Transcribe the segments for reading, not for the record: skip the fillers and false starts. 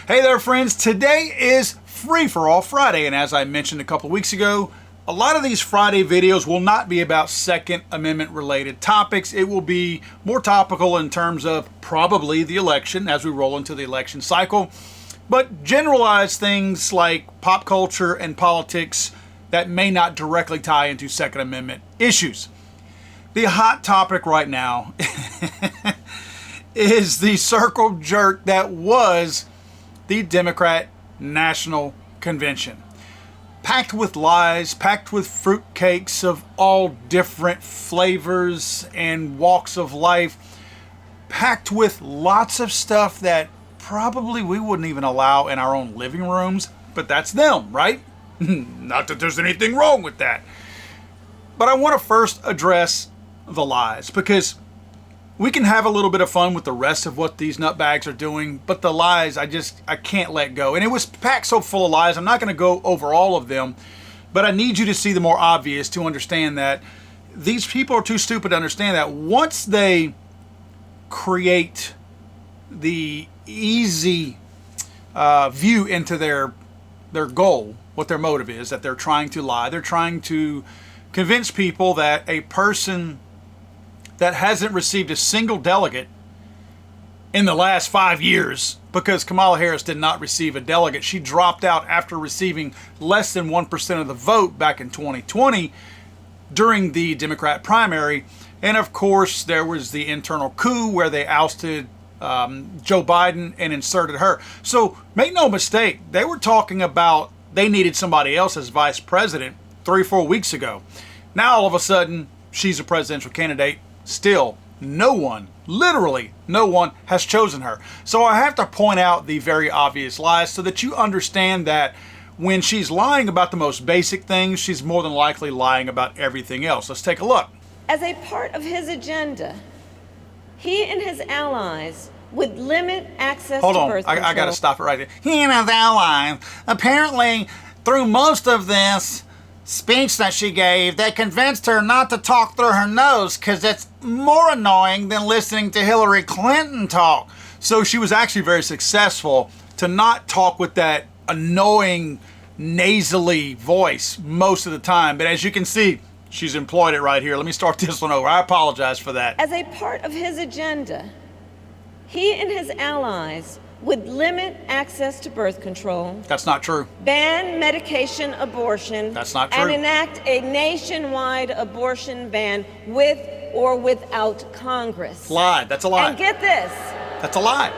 Hey there, friends. Today is Free for All Friday, and as I mentioned a couple weeks ago, a lot of these Friday videos will not be about Second Amendment related topics. It will be more topical in terms of probably the election as we roll into the election cycle, but generalized things like pop culture and politics that may not directly tie into Second Amendment issues. The hot topic right now is the circle jerk that was the Democrat National Convention. Packed with lies, packed with fruitcakes of all different flavors and walks of life, packed with lots of stuff that probably we wouldn't even allow in our own living rooms, but that's them, right? Not that there's anything wrong with that. But I want to first address the lies, because we can have a little bit of fun with the rest of what these nutbags are doing, but the lies, I can't let go. And it was packed so full of lies, I'm not going to go over all of them, but I need you to see the more obvious to understand that these people are too stupid to understand that once they create the easy view into their goal, what their motive is, that they're trying to lie, they're trying to convince people that a person that hasn't received a single delegate in the last 5 years, because Kamala Harris did not receive a delegate. She dropped out after receiving less than 1% of the vote back in 2020 during the Democrat primary. And of course, there was the internal coup where they ousted Joe Biden and inserted her. So make no mistake, they were talking about they needed somebody else as vice president 3 or 4 weeks ago. Now all of a sudden, she's a presidential candidate. Still, no one, literally no one, has chosen her. So I have to point out the very obvious lies so that you understand that when she's lying about the most basic things, she's more than likely lying about everything else. Let's take a look. As a part of his agenda, he and his allies would limit access to birth control. I got to stop it right there. He and his allies, apparently through most of this speech that she gave, they convinced her not to talk through her nose because it's more annoying than listening to Hillary Clinton talk. So she was actually very successful to not talk with that annoying nasally voice most of the time. But as you can see, she's employed it right here. Let me start this one over. I apologize for that. As a part of his agenda, he and his allies would limit access to birth control. That's not true. Ban medication abortion. That's not true. And enact a nationwide abortion ban with or without Congress. Lie. That's a lie. And get this. That's a lie.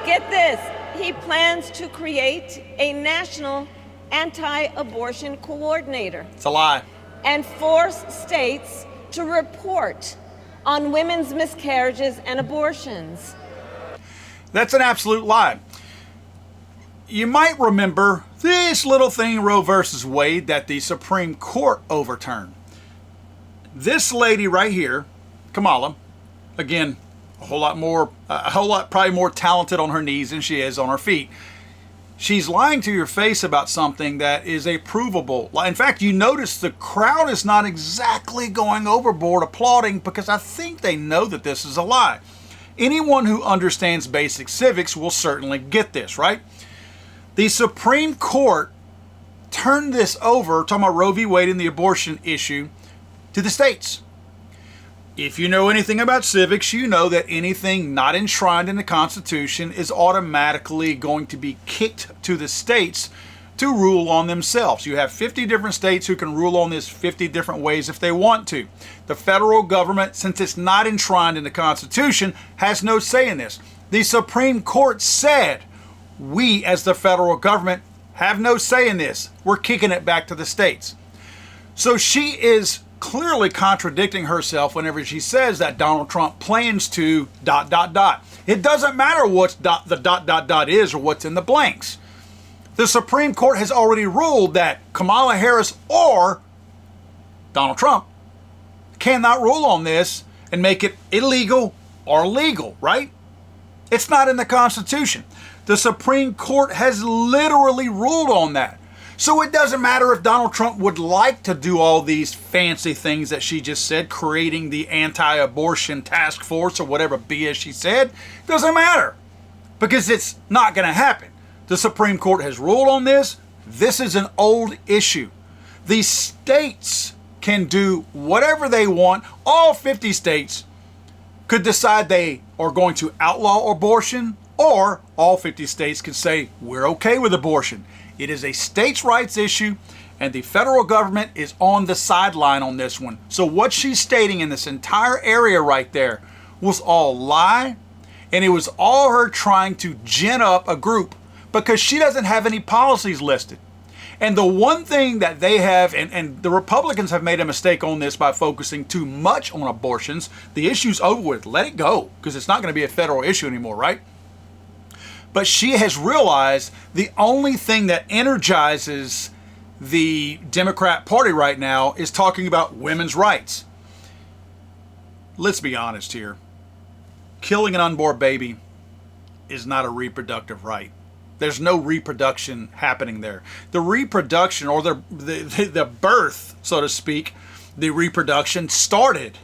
Get this. He plans to create a national anti-abortion coordinator. It's a lie. And force states to report on women's miscarriages and abortions. That's an absolute lie. You might remember this little thing, Roe versus Wade, that the Supreme Court overturned. This lady right here, Kamala, again, a whole lot probably more talented on her knees than she is on her feet. She's lying to your face about something that is a provable lie. In fact, you notice the crowd is not exactly going overboard applauding because I think they know that this is a lie. Anyone who understands basic civics will certainly get this, right? The Supreme Court turned this over, talking about Roe v. Wade and the abortion issue, to the states. If you know anything about civics, you know that anything not enshrined in the Constitution is automatically going to be kicked to the states to rule on themselves. You have 50 different states who can rule on this 50 different ways if they want to. The federal government, since it's not enshrined in the Constitution, has no say in this. The Supreme Court said, we as the federal government have no say in this. We're kicking it back to the states. So she is clearly contradicting herself whenever she says that Donald Trump plans to ... It doesn't matter what the ... is or what's in the blanks. The Supreme Court has already ruled that Kamala Harris or Donald Trump cannot rule on this and make it illegal or legal, right? It's not in the Constitution. The Supreme Court has literally ruled on that. So it doesn't matter if Donald Trump would like to do all these fancy things that she just said, creating the anti-abortion task force or whatever BS she said. It doesn't matter because it's not going to happen. the Supreme Court has ruled on this. This is an old issue. The states can do whatever they want. All 50 states could decide they are going to outlaw abortion, or all 50 states could say we're okay with abortion. It is a states' rights issue, and the federal government is on the sideline on this one. So what she's stating in this entire area right there was all lie, and it was all her trying to gin up a group because she doesn't have any policies listed. And the one thing that they have, and the Republicans have made a mistake on this by focusing too much on abortions. The issue's over with. Let it go, because it's not going to be a federal issue anymore, right? But she has realized the only thing that energizes the Democrat Party right now is talking about women's rights. Let's be honest here. Killing an unborn baby is not a reproductive right. There's no reproduction happening there. The reproduction, or the birth, so to speak, the reproduction started,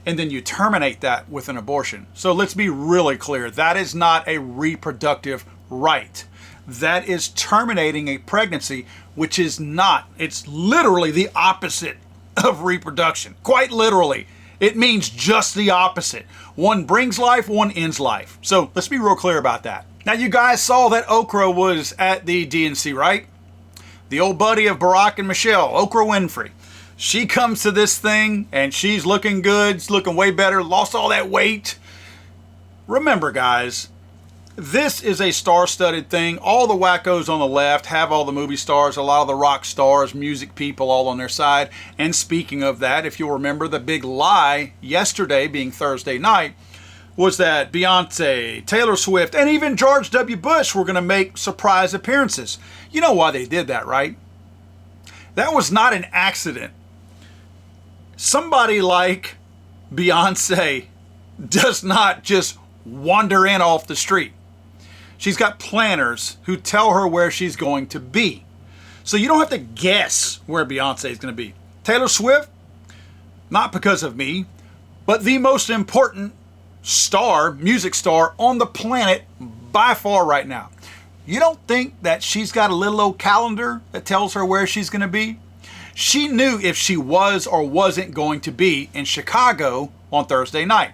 and then you terminate that with an abortion. So let's be really clear. That is not a reproductive right. That is terminating a pregnancy, which is not. It's literally the opposite of reproduction. Quite literally. It means just the opposite. One brings life, one ends life. So let's be real clear about that. Now, you guys saw that Oprah was at the DNC, right? The old buddy of Barack and Michelle, Oprah Winfrey. She comes to this thing and she's looking good. She's looking way better. Lost all that weight. Remember, guys, this is a star-studded thing. All the wackos on the left have all the movie stars, a lot of the rock stars, music people all on their side. And speaking of that, if you'll remember, the big lie yesterday, being Thursday night, was that Beyonce, Taylor Swift, and even George W. Bush were going to make surprise appearances. You know why they did that, right? That was not an accident. Somebody like Beyonce does not just wander in off the street. She's got planners who tell her where she's going to be. So you don't have to guess where Beyonce is going to be. Taylor Swift, not because of me, but the most important star, music star on the planet by far right now. You don't think that she's got a little old calendar that tells her where she's going to be? She knew if she was or wasn't going to be in Chicago on Thursday night.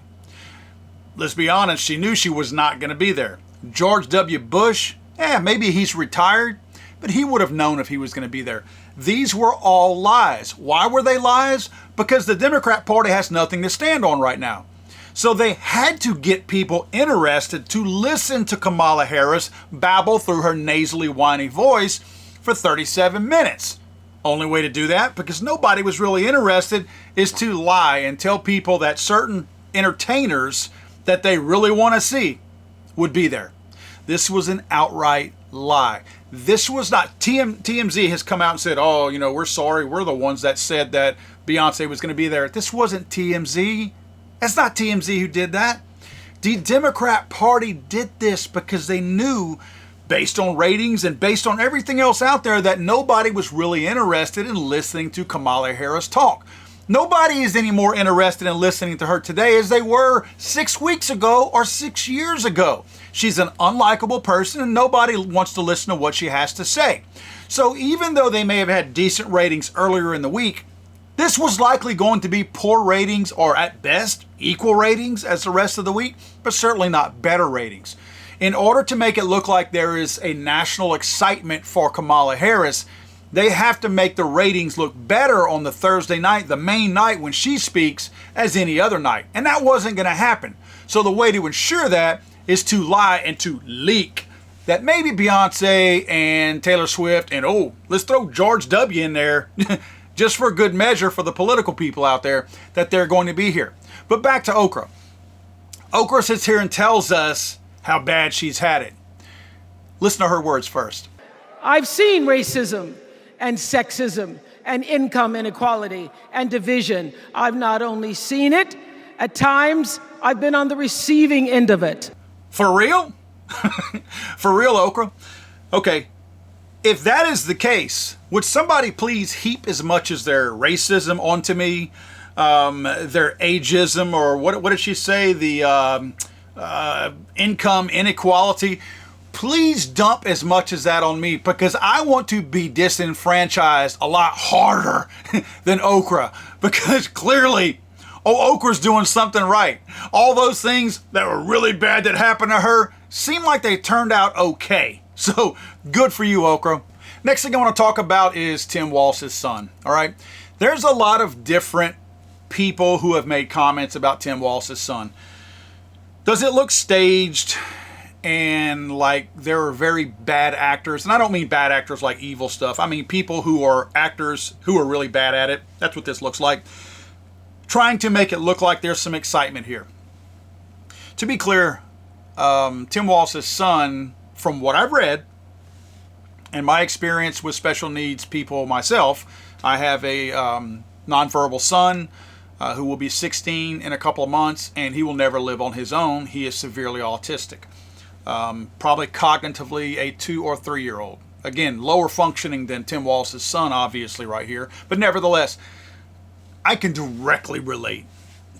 Let's be honest, she knew she was not going to be there. George W. Bush, maybe he's retired, but he would have known if he was going to be there. These were all lies. Why were they lies? Because the Democrat Party has nothing to stand on right now. So they had to get people interested to listen to Kamala Harris babble through her nasally, whiny voice for 37 minutes. Only way to do that, because nobody was really interested, is to lie and tell people that certain entertainers that they really want to see would be there. This was an outright lie. This was not, TMZ has come out and said, oh, we're sorry. We're the ones that said that Beyonce was going to be there. This wasn't TMZ. That's not TMZ who did that. The Democrat Party did this because they knew, based on ratings and based on everything else out there, that nobody was really interested in listening to Kamala Harris talk. Nobody is any more interested in listening to her today as they were 6 weeks ago or 6 years ago. She's an unlikable person and nobody wants to listen to what she has to say. So even though they may have had decent ratings earlier in the week, this was likely going to be poor ratings, or at best equal ratings as the rest of the week, but certainly not better ratings. In order to make it look like there is a national excitement for Kamala Harris, they have to make the ratings look better on the Thursday night, the main night when she speaks, as any other night. And that wasn't going to happen. So the way to ensure that is to lie and to leak that maybe Beyonce and Taylor Swift and, let's throw George W. in there, just for good measure for the political people out there, that they're going to be here. But back to Oprah. Oprah sits here and tells us how bad she's had it. Listen to her words first. I've seen racism and sexism and income inequality and division. I've not only seen it, at times I've been on the receiving end of it. For real? For real, Oprah? Okay. If that is the case, would somebody please heap as much as their racism onto me, their ageism, or what did she say? The income inequality. please dump as much as that on me, because I want to be disenfranchised a lot harder than Okra, because clearly, Okra's doing something right. All those things that were really bad that happened to her seem like they turned out okay. So good for you, Okra. Next thing I want to talk about is Tim Walz's son. All right. There's a lot of different people who have made comments about Tim Walz's son. Does it look staged and like they're very bad actors? And I don't mean bad actors like evil stuff. I mean people who are actors who are really bad at it. That's what this looks like. Trying to make it look like there's some excitement here. To be clear, Tim Walz's son, from what I've read and my experience with special needs people myself, I have a nonverbal son who will be 16 in a couple of months, and he will never live on his own. He is severely autistic. Probably cognitively a 2 or 3 year old. Again, lower functioning than Tim Walz's son, obviously, right here. But nevertheless, I can directly relate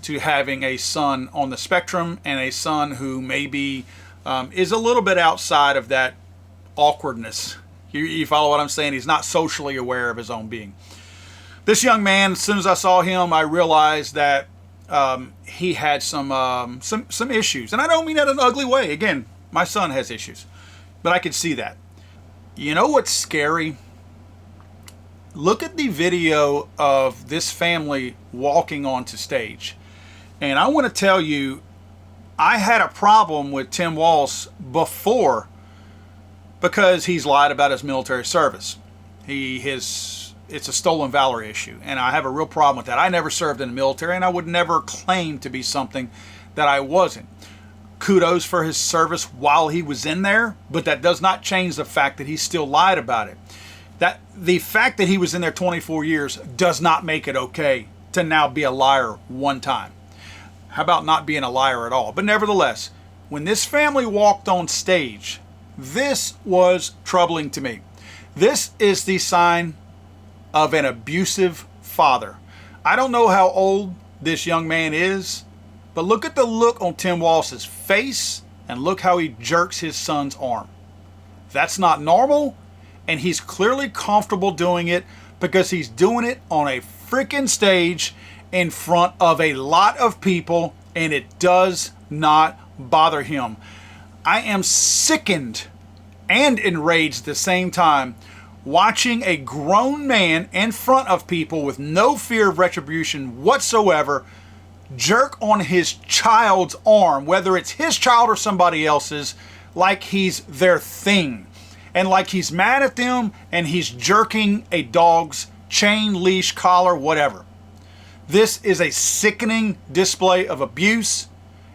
to having a son on the spectrum and a son who maybe is a little bit outside of that awkwardness. You follow what I'm saying? He's not socially aware of his own being. This young man, as soon as I saw him, I realized that he had some issues. And I don't mean that in an ugly way. Again, my son has issues. But I could see that. You know what's scary? Look at the video of this family walking onto stage. And I want to tell you, I had a problem with Tim Walz before because he's lied about his military service. It's a stolen valor issue, and I have a real problem with that. I never served in the military, and I would never claim to be something that I wasn't. Kudos for his service while he was in there, but that does not change the fact that he still lied about it. That the fact that he was in there 24 years does not make it okay to now be a liar one time. How about not being a liar at all? But nevertheless, when this family walked on stage, this was troubling to me. This is the sign of an abusive father. I don't know how old this young man is, but look at the look on Tim Walz's face and look how he jerks his son's arm. That's not normal. And he's clearly comfortable doing it because he's doing it on a freaking stage in front of a lot of people, and it does not bother him. I am sickened and enraged at the same time watching a grown man in front of people with no fear of retribution whatsoever jerk on his child's arm, whether it's his child or somebody else's, like he's their thing. And like he's mad at them and he's jerking a dog's chain, leash, collar, whatever. This is a sickening display of abuse,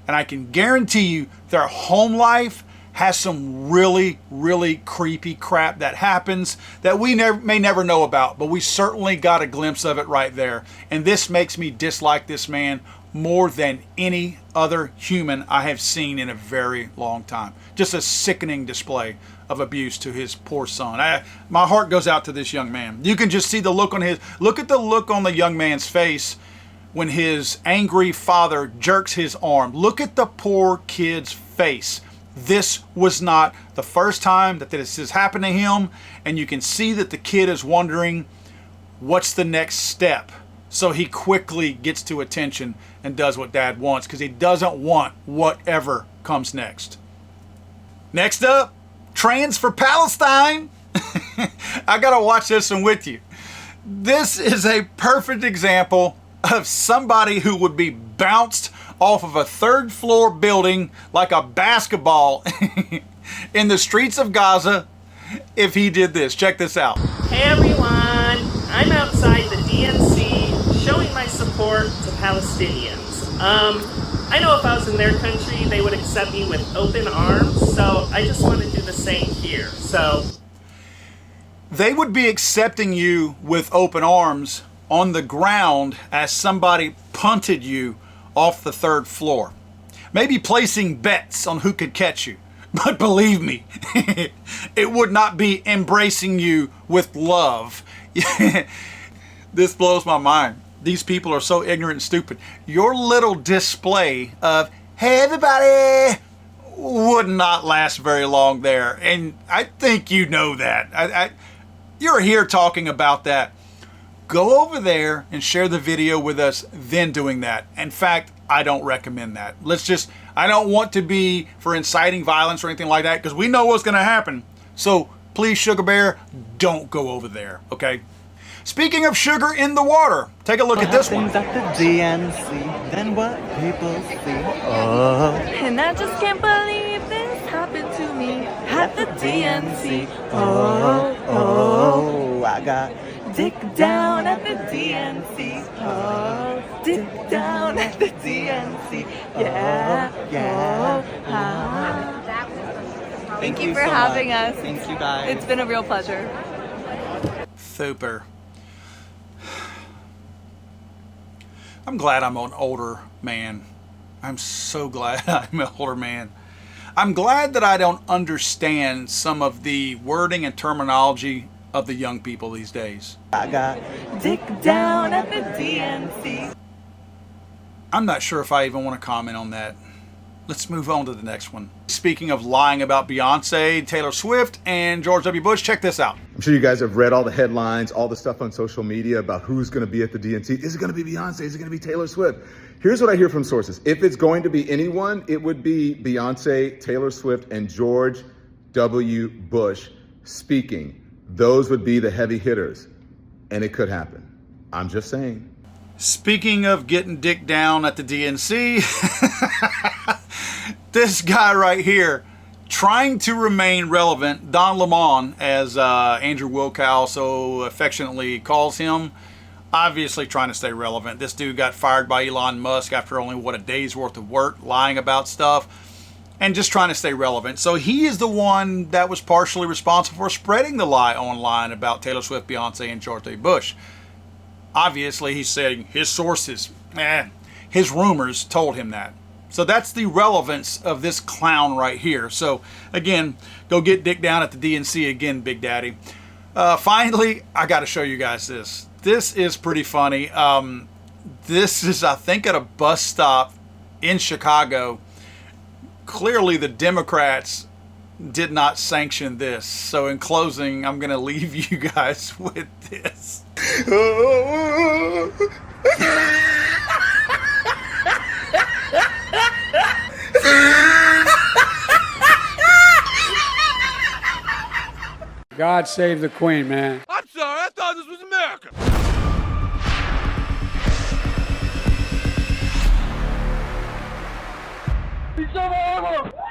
and I can guarantee you their home life has some really, really creepy crap that happens that we may never know about, but we certainly got a glimpse of it right there. And this makes me dislike this man more than any other human I have seen in a very long time. Just a sickening display of abuse to his poor son. My heart goes out to this young man. You can just see the look on look at the look on the young man's face when his angry father jerks his arm. Look at the poor kid's face. This was not the first time that this has happened to him, and you can see that the kid is wondering what's the next step. So he quickly gets to attention and does what dad wants because he doesn't want whatever comes next. Next up, Trans for Palestine. I gotta watch this one with you. This is a perfect example of somebody who would be bounced off of a third floor building like a basketball in the streets of Gaza if he did this. Check this out. Hey everyone, I'm outside the DNC showing my support to Palestinians. I know if I was in their country, they would accept me with open arms, so I just want to do the same here. So they would be accepting you with open arms on the ground as somebody punted you off the third floor. Maybe placing bets on who could catch you. But believe me, it would not be embracing you with love. This blows my mind. These people are so ignorant and stupid. Your little display of, hey everybody, would not last very long there. And I think you know that. You're here talking about that. Go over there and share the video with us, then doing that. In fact, I don't recommend that. I don't want to be for inciting violence or anything like that, because we know what's going to happen. So please, Sugar Bear, don't go over there, okay? Speaking of sugar in the water, take a look at this one. Things at the DNC, then what people see. Oh, And I just can't believe this happened to me at the DNC. oh, I got dick down at the DNC. Oh, dick down at the DNC. Yeah, Thank you for having us. Thank you guys. It's been a real pleasure. Super. I'm glad I'm an older man. I'm so glad I'm an older man. I'm glad that I don't understand some of the wording and terminology of the young people these days. I got dick down at the DNC. I'm not sure if I even want to comment on that. Let's move on to the next one. Speaking of lying about Beyonce, Taylor Swift, and George W. Bush, check this out. I'm sure you guys have read all the headlines, all the stuff on social media about who's going to be at the DNC. Is it going to be Beyonce? Is it going to be Taylor Swift? Here's what I hear from sources. If it's going to be anyone, it would be Beyonce, Taylor Swift, and George W. Bush speaking. Those would be the heavy hitters, and it could happen. I'm just saying. Speaking of getting dick down at the DNC, this guy right here, trying to remain relevant, Don Lemon, as Andrew Wilkow so affectionately calls him, obviously trying to stay relevant. This dude got fired by Elon Musk after only, a day's worth of work, lying about stuff, and just trying to stay relevant. So he is the one that was partially responsible for spreading the lie online about Taylor Swift, Beyonce, and George W. Bush. Obviously, he's saying his sources, his rumors told him that. So that's the relevance of this clown right here. So again, go get dick down at the DNC again, Big Daddy. Finally, I got to show you guys this. This is pretty funny. This is, I think, at a bus stop in Chicago. Clearly, the Democrats did not sanction this. So in closing, I'm going to leave you guys with this. God save the Queen, man. I'm sorry, I thought this was America. He's so horrible.